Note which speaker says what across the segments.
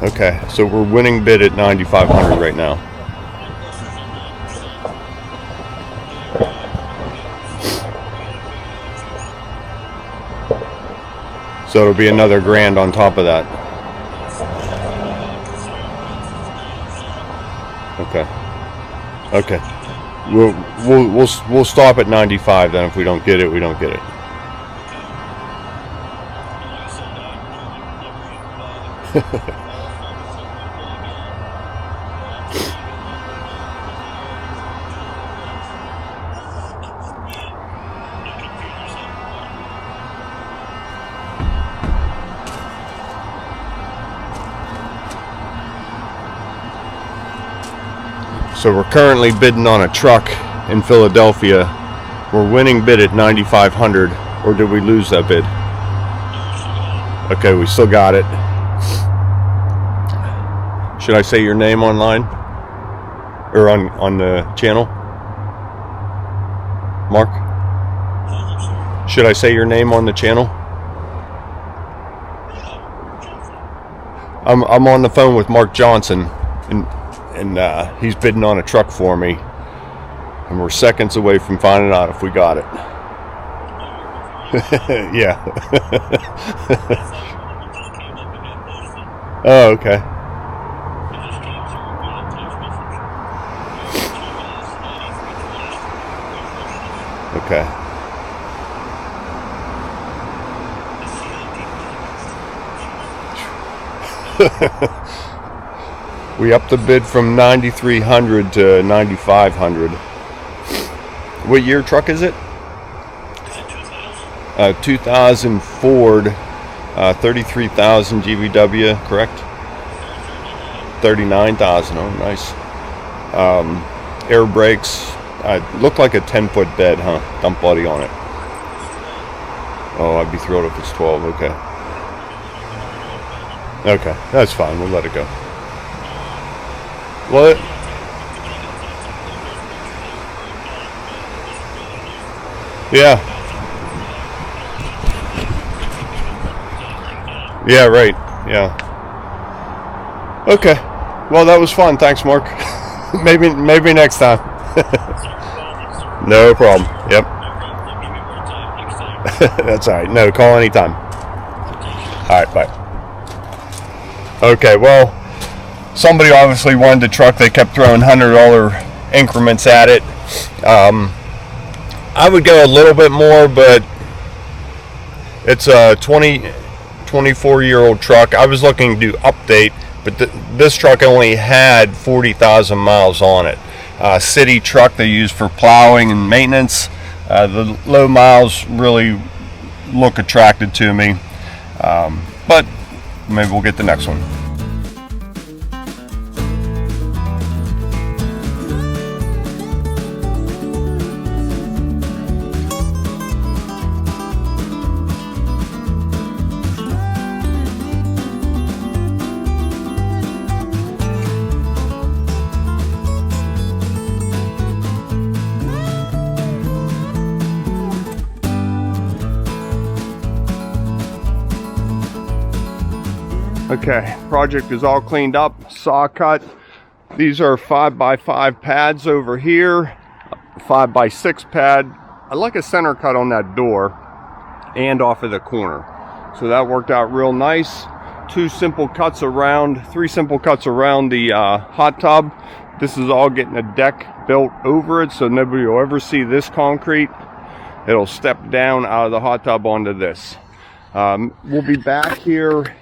Speaker 1: Okay, so we're winning bid at 9,500 right now. So it'll be another grand on top of that. Okay. Okay. We'll stop at 95 then. If we don't get it, we don't get it. So we're currently bidding on a truck in Philadelphia. We're winning bid at 9,500, or did we lose that bid? Okay, we still got it. Should I say your name online? Or on the channel? Mark? Should I say your name on the channel? I'm on the phone with Mark Johnson, and he's bidding on a truck for me, and we're seconds away from finding out if we got it. Yeah. Oh, okay. Okay. We upped the bid from 9,300 to 9,500. What year truck is it? 2000 Ford, 33,000 GVW, correct? 39,000. Oh, nice. Air brakes. Looked like a 10-foot bed, huh? Dump body on it. Oh, I'd be thrilled if it's 12. Okay. Okay, that's fine. We'll let it go. What? Yeah. Yeah, right. Yeah. Okay. Well, that was fun. Thanks, Mark. maybe next time. No problem. Yep. That's all right. No, call anytime. All right, bye. Okay, well, somebody obviously wanted the truck. They kept throwing $100 increments at it. I would go a little bit more, but it's a 24-year-old truck. I was looking to update, but this truck only had 40,000 miles on it. City truck they use for plowing and maintenance. The low miles really look attracted to me, but maybe we'll get the next one. Okay, project is all cleaned up, saw cut. These are 5x5 pads over here, 5x6 pad. I like a center cut on that door and off of the corner. So that worked out real nice. Three simple cuts around the hot tub. This is all getting a deck built over it, so nobody will ever see this concrete. It'll step down out of the hot tub onto this. We'll be back here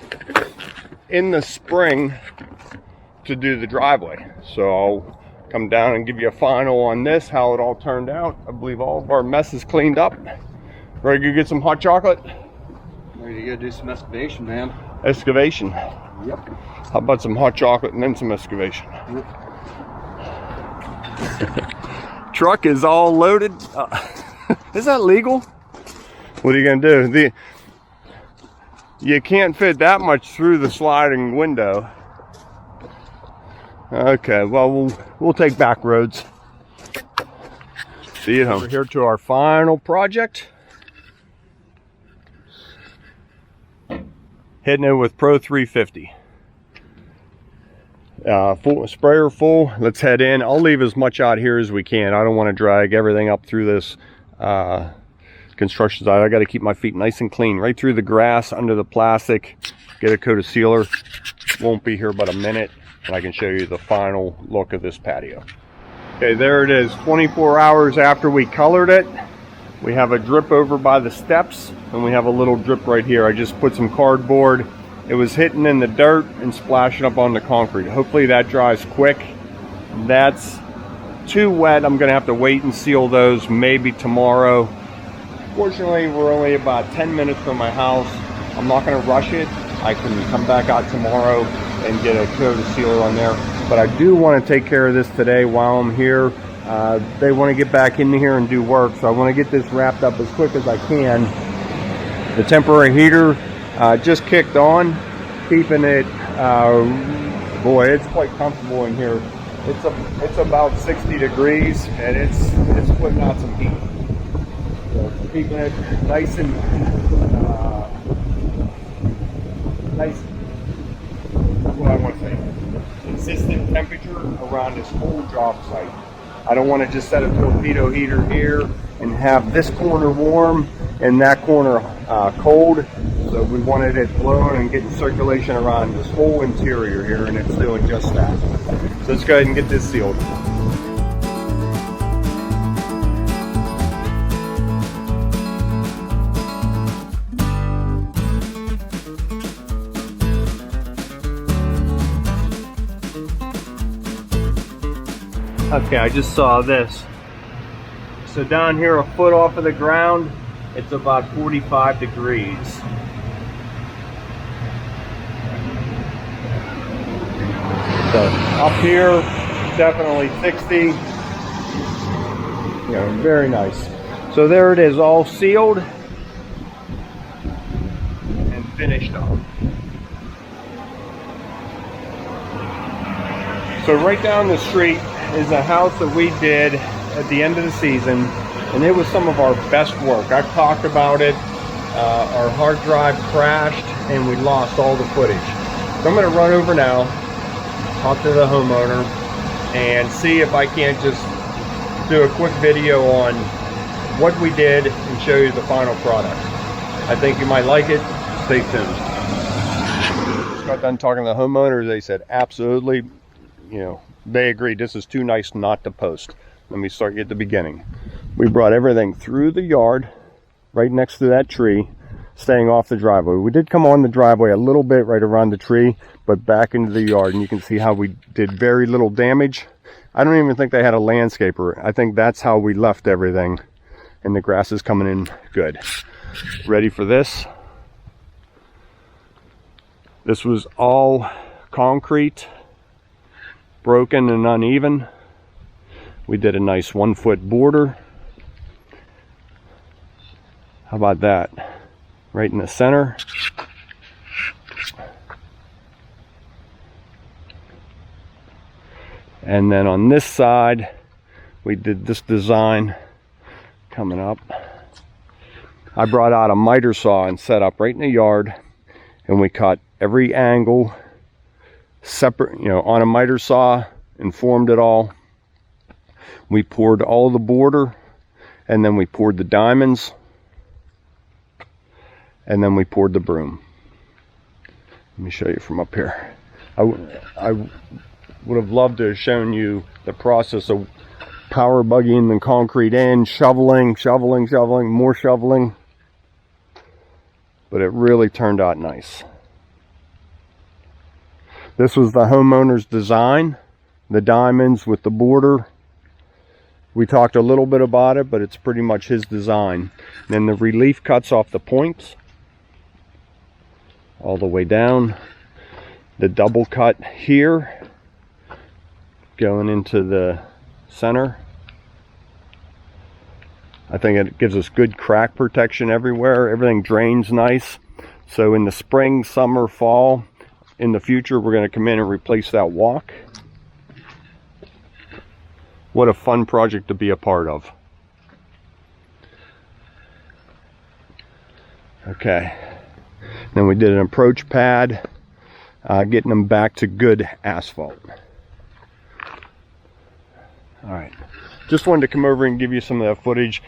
Speaker 1: in the spring to do the driveway, so I'll come down and give you a final on this, how it all turned out. I believe all of our mess is cleaned up. Ready to get some hot chocolate?
Speaker 2: Ready to go do some excavation, man.
Speaker 1: Excavation?
Speaker 2: Yep.
Speaker 1: How about some hot chocolate and then some excavation?
Speaker 2: Yep.
Speaker 1: Truck is all loaded. Is that legal? What are you gonna do? You can't fit that much through the sliding window. Okay, well, we'll take back roads. See you home. We're here to our final project. Hitting it with Pro 350. Full sprayer full. Let's head in. I'll leave as much out here as we can. I don't want to drag everything up through this construction site. I got to keep my feet nice and clean, right through the grass, under the plastic. Get a coat of sealer. Won't be here but a minute, and I can show you the final look of this patio. Okay, there it is. 24 hours after we colored it. We have a drip over by the steps, and we have a little drip right here. I just put some cardboard. It was hitting in the dirt and splashing up on the concrete. Hopefully that dries quick. That's too wet. I'm gonna have to wait and seal those maybe tomorrow. Fortunately, we're only about 10 minutes from my house. I'm not gonna rush it. I can come back out tomorrow and get a coat of sealer on there. But I do want to take care of this today while I'm here. They want to get back in here and do work, so I want to get this wrapped up as quick as I can. The temporary heater just kicked on, keeping it, boy, it's quite comfortable in here. It's about 60 degrees, and it's putting out some heat. So keeping it nice and nice, what I want to say, consistent temperature around this whole job site. I don't want to just set a torpedo heater here and have this corner warm and that corner cold. So we wanted it blowing and getting circulation around this whole interior here, and it's doing just that. So let's go ahead and get this sealed. Okay, I just saw this. So down here, a foot off of the ground, it's about 45 degrees. So up here, definitely 60. You know, very nice. So there it is, all sealed and finished up. So right down the street is a house that we did at the end of the season, and it was some of our best work. I've talked about it. Our hard drive crashed and we lost all the footage. So I'm going to run over now, talk to the homeowner, and see if I can't just do a quick video on what we did and show you the final product. I think you might like it. Stay tuned. Just got done talking to the homeowner. They said absolutely, you know, they agreed this is too nice not to post. Let me start at the beginning. We brought everything through the yard, right next to that tree, staying off the driveway. We did come on the driveway a little bit right around the tree, but back into the yard, and you can see how we did very little damage. I don't even think they had a landscaper. I think that's how we left everything, and the grass is coming in good. Ready for this? This was all concrete, broken and uneven. We did a nice 1-foot border. How about that? Right in the center. And then on this side, we did this design coming up. I brought out a miter saw and set up right in the yard, and we cut every angle separate, you know, on a miter saw, and formed it all. We poured all the border, and then we poured the diamonds, and then we poured the broom. Let me show you from up here. I would have loved to have shown you the process of power buggying the concrete in, shoveling, more shoveling, but it really turned out nice. This was the homeowner's design, the diamonds with the border. We talked a little bit about it, but it's pretty much his design. Then the relief cuts off the points all the way down. The double cut here going into the center. I think it gives us good crack protection everywhere. Everything drains nice. So in the spring, summer, fall, in the future, we're going to come in and replace that walk. What a fun project to be a part of. Okay. Then we did an approach pad. getting them back to good asphalt. All right, just wanted to come over and give you some of that footage.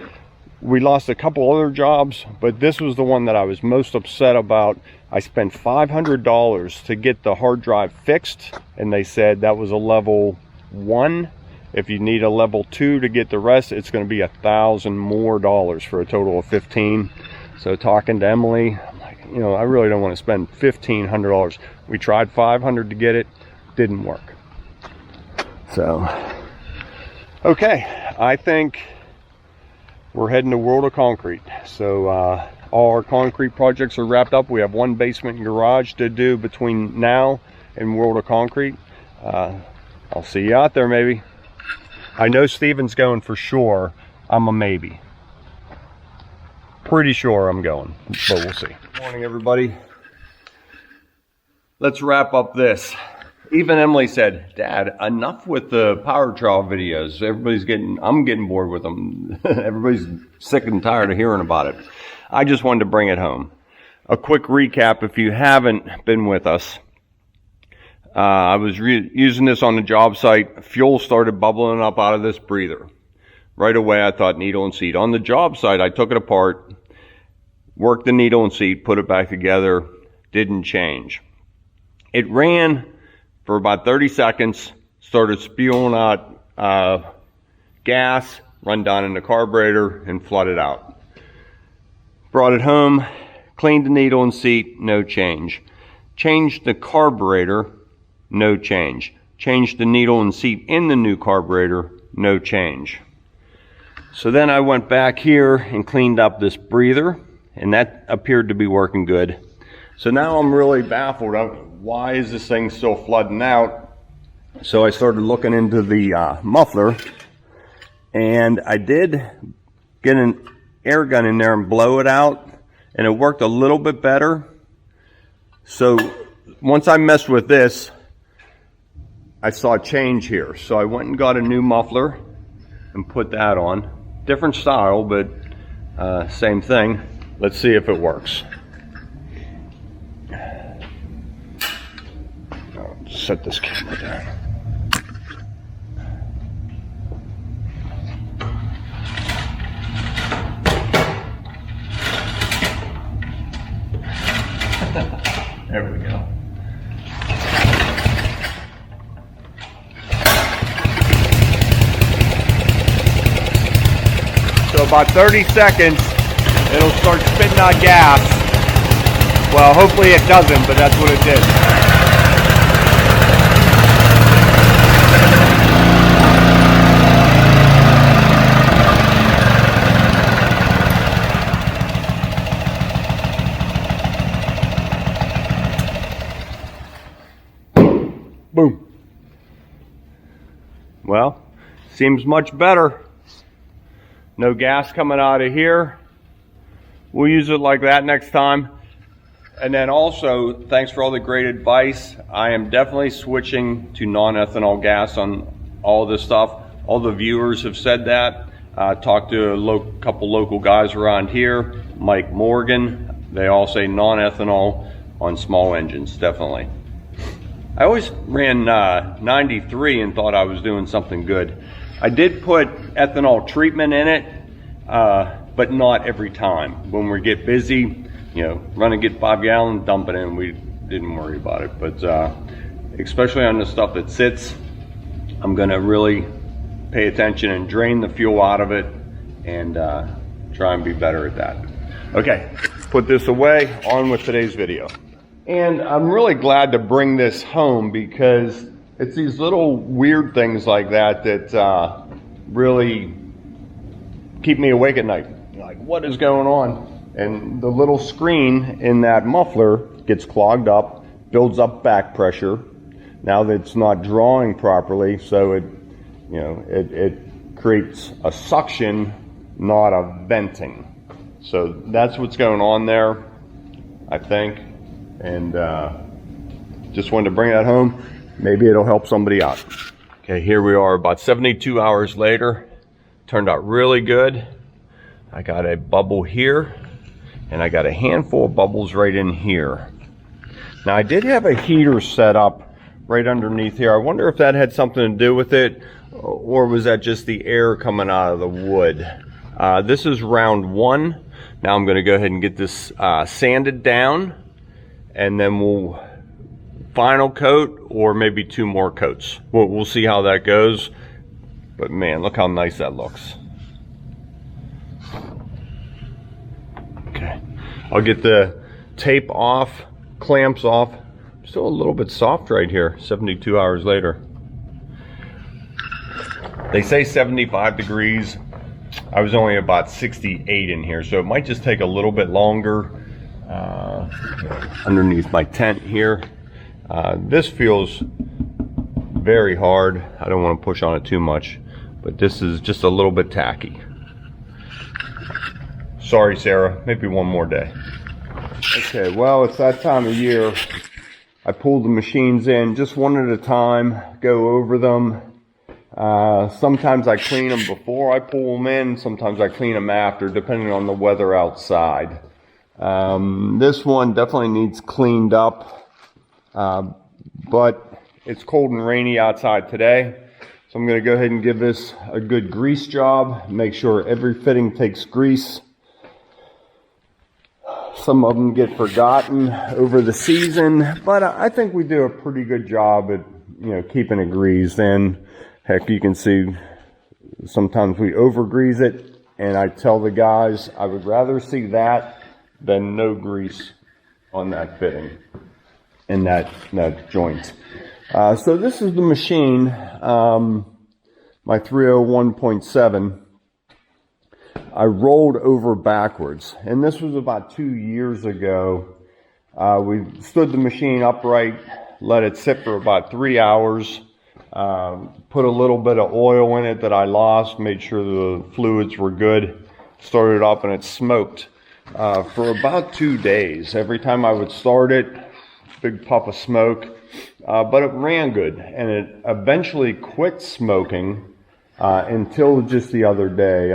Speaker 1: We lost a couple other jobs, but this was the one that I was most upset about. I spent $500 to get the hard drive fixed, and they said that was a level 1. If you need a level 2 to get the rest, it's going to be $1,000 more for a total of $1,500. So talking to Emily, I'm like, you know, I really don't want to spend $1,500. We tried $500 to get it, didn't work. So, okay, I think we're heading to World of Concrete. So all our concrete projects are wrapped up. We have one basement and garage to do between now and World of Concrete. I'll see you out there maybe. I know Steven's going for sure. I'm a maybe. Pretty sure I'm going, but we'll see. Good morning, everybody. Let's wrap up this. Even Emily said, Dad, enough with the power trowel videos. I'm getting bored with them. Everybody's sick and tired of hearing about it. I just wanted to bring it home. A quick recap if you haven't been with us. I was using this on the job site. Fuel started bubbling up out of this breather. Right away, I thought needle and seat. On the job site, I took it apart, worked the needle and seat, put it back together, didn't change. It ran for about 30 seconds, started spewing out gas, run down in the carburetor, and flooded out. Brought it home, cleaned the needle and seat, no change. Changed the carburetor, no change. Changed the needle and seat in the new carburetor, no change. So then I went back here and cleaned up this breather, and that appeared to be working good. So now I'm really baffled. Why is this thing still flooding out? So I started looking into the muffler, and I did get an air gun in there and blow it out, and it worked a little bit better. So once I messed with this, I saw a change here. So I went and got a new muffler and put that on. Different style, but same thing. Let's see if it works. I'll set this camera down. There we go. So about 30 seconds, it'll start spitting out gas. Well, hopefully it doesn't, but that's what it did. Boom. Well, seems much better. No gas coming out of here. We'll use it like that next time. And then also, thanks for all the great advice. I am definitely switching to non-ethanol gas on all this stuff. All the viewers have said that. Talked to a couple local guys around here, Mike Morgan. They all say non-ethanol on small engines, definitely. I always ran 93 and thought I was doing something good. I did put ethanol treatment in it, but not every time. When we get busy, you know, run and get 5 gallons, dump it in. We didn't worry about it. But especially on the stuff that sits, I'm gonna really pay attention and drain the fuel out of it and try and be better at that. Okay, put this away, on with today's video. And I'm really glad to bring this home because it's these little weird things like that that really keep me awake at night. Like, what is going on? And the little screen in that muffler gets clogged up, builds up back pressure. Now that it's not drawing properly, so it creates a suction, not a venting. So that's what's going on there, I think. And just wanted to bring that home. Maybe it'll help somebody out. Okay, here we are about 72 hours later. Turned out really good. I got a bubble here, and I got a handful of bubbles right in here. Now I did have a heater set up right underneath here. I wonder if that had something to do with it, or was that just the air coming out of the wood? This is round 1. Now I'm going to go ahead and get this sanded down, and then we'll final coat, or maybe 2 more coats. We'll see how that goes. But man, look how nice that looks. Okay, I'll get the tape off, clamps off. Still a little bit soft right here, 72 hours later. They say 75 degrees. I was only about 68 in here, so it might just take a little bit longer. Underneath my tent here. This feels very hard. I don't want to push on it too much, but this is just a little bit tacky. Sorry, Sarah, maybe one more day. Okay, well, it's that time of year. I pulled the machines in just one at a time, go over them. Sometimes I clean them before I pull them in, sometimes I clean them after, depending on the weather outside. This one definitely needs cleaned up, but it's cold and rainy outside today, so I'm going to go ahead and give this a good grease job, make sure every fitting takes grease. Some of them get forgotten over the season, but I think we do a pretty good job at, keeping it greased. And heck, you can see sometimes we over grease it, and I tell the guys I would rather see that than no grease on that fitting in that joint. So this is the machine, my 301.7. I rolled over backwards, and this was about 2 years ago. We stood the machine upright, let it sit for about 3 hours, put a little bit of oil in it that I lost, made sure the fluids were good, started it up, and it smoked for about 2 days. Every time I would start it, big puff of smoke, but it ran good, and it eventually quit smoking until just the other day.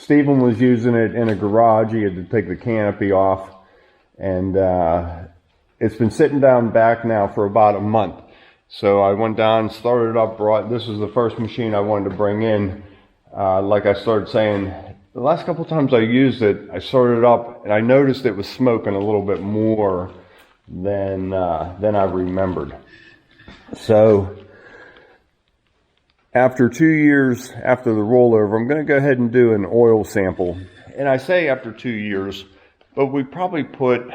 Speaker 1: Stephen was using it in a garage. He had to take the canopy off, and it's been sitting down back now for about a month. So I went down, started it up, this was the first machine I wanted to bring in. Like I started saying, the last couple times I used it, I started it up, and I noticed it was smoking a little bit more than I remembered. So after 2 years after the rollover, I'm going to go ahead and do an oil sample. And I say after 2 years, but we probably put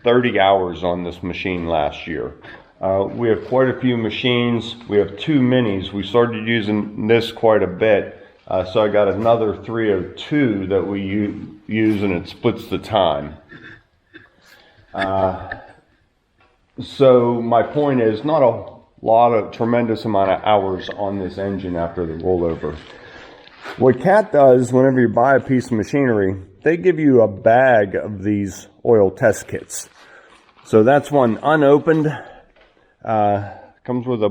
Speaker 1: 30 hours on this machine last year. We have quite a few machines. We have 2 minis. We started using this quite a bit. So I got another 302 that we use, and it splits the time. So my point is, not a tremendous amount of hours on this engine after the rollover. What Cat does whenever you buy a piece of machinery, they give you a bag of these oil test kits. So that's one unopened, comes with a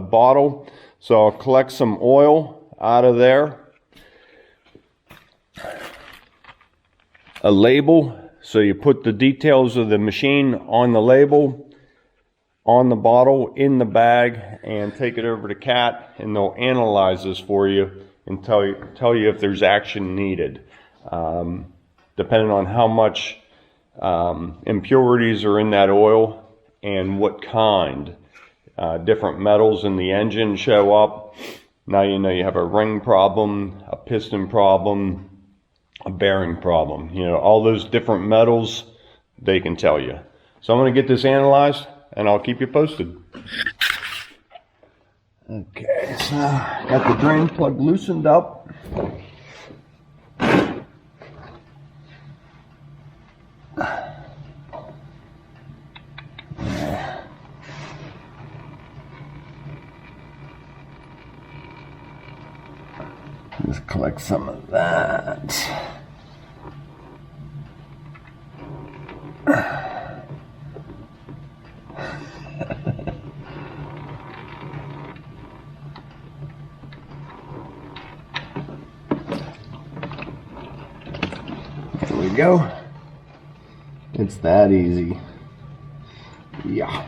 Speaker 1: bottle. So I'll collect some oil out of there. A label, so you put the details of the machine on the label, on the bottle, in the bag, and take it over to Cat, and they'll analyze this for you and tell you if there's action needed. Depending on how much impurities are in that oil and what kind. Different metals in the engine show up. Now you know you have a ring problem, a piston problem, a bearing problem. All those different metals, they can tell you. So I'm going to get this analyzed, and I'll keep you posted. Okay, so got the drain plug loosened up. Just collect some of that. There we go. It's that easy. Yeah.